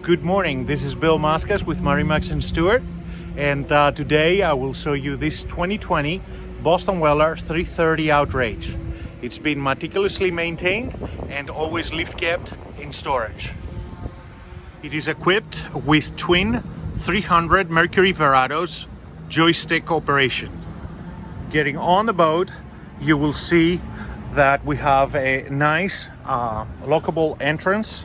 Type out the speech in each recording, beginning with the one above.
Good morning, this is Bill Mascas with MarineMax and Stuart, and today I will show you this 2020 Boston Whaler 330 Outrage. It's been meticulously maintained and always lift kept in storage. It is equipped with twin 300 Mercury Verados joystick operation. Getting on the boat, you will see that we have a nice lockable entrance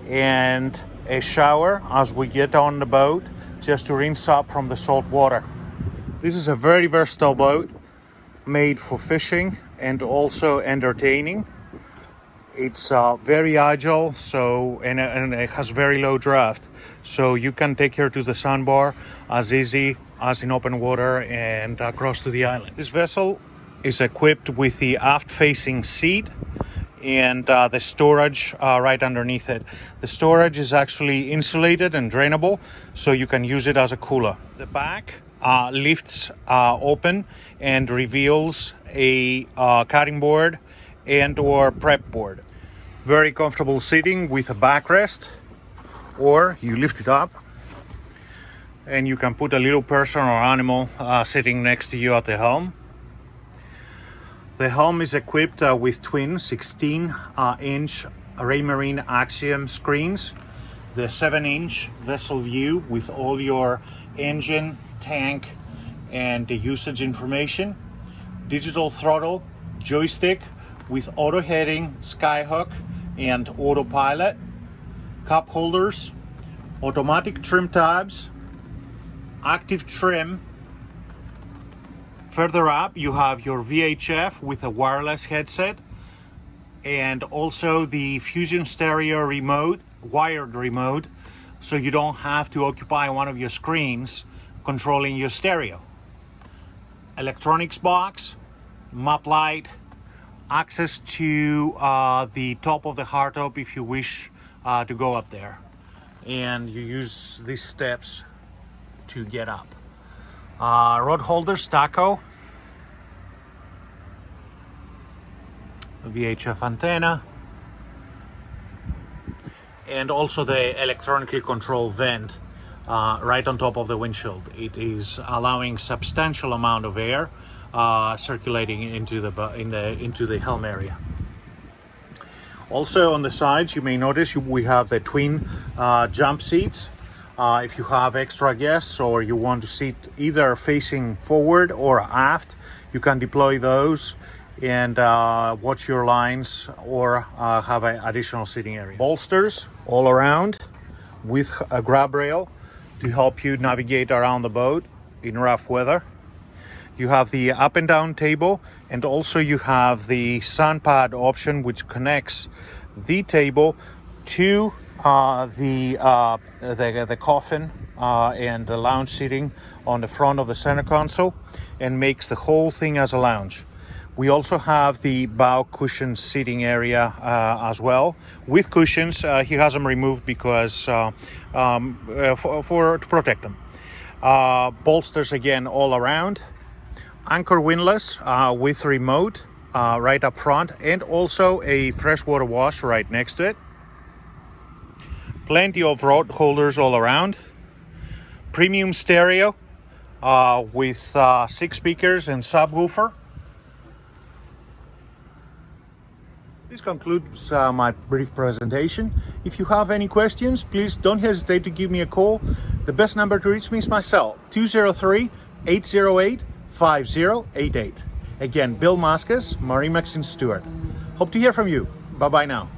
and a shower as we get on the boat, just to rinse up from the salt water. This is a very versatile boat, made for fishing and also entertaining. It's very agile, and it has very low draft, so you can take her to the sandbar as easy as in open water and across to the island. This vessel is equipped with the aft-facing seat and the storage right underneath it. The storage is actually insulated and drainable, so you can use it as a cooler. The back lifts open and reveals a cutting board and or prep board. Very comfortable seating with a backrest, or you lift it up and you can put a little person or animal sitting next to you at the helm. The helm is equipped with twin 16-inch Raymarine Axiom screens, the 7-inch vessel view with all your engine, tank, and the usage information, digital throttle, joystick with auto heading, skyhook, and autopilot, cup holders, automatic trim tabs, active trim. Further up, you have your VHF with a wireless headset, and also the Fusion Stereo remote, wired remote, so you don't have to occupy one of your screens controlling your stereo. Electronics box, map light, access to the top of the hardtop if you wish to go up there, and you use these steps to get up. Rod holder, Staco, VHF antenna, and also the electronically controlled vent right on top of the windshield. It is allowing substantial amount of air circulating into the helm area. Also on the sides, you may notice we have the twin jump seats. If you have extra guests or you want to sit either facing forward or aft, you can deploy those and watch your lines or have an additional seating area. Bolsters all around with a grab rail to help you navigate around the boat in rough weather. You have the up and down table, and also you have the sun pad option, which connects the table to the coffin and the lounge seating on the front of the center console, and makes the whole thing as a lounge. We also have the bow cushion seating area as well, with cushions. He has them removed because to protect them. Bolsters again all around. Anchor windlass with remote right up front, and also a freshwater wash right next to it. Plenty of rod holders all around. Premium stereo with 6 speakers and subwoofer. This concludes my brief presentation. If you have any questions, please don't hesitate to give me a call. The best number to reach me is my cell, 203-808-5088. Again, Bill Mascas, MarineMax and Stuart. Hope to hear from you. Bye-bye now.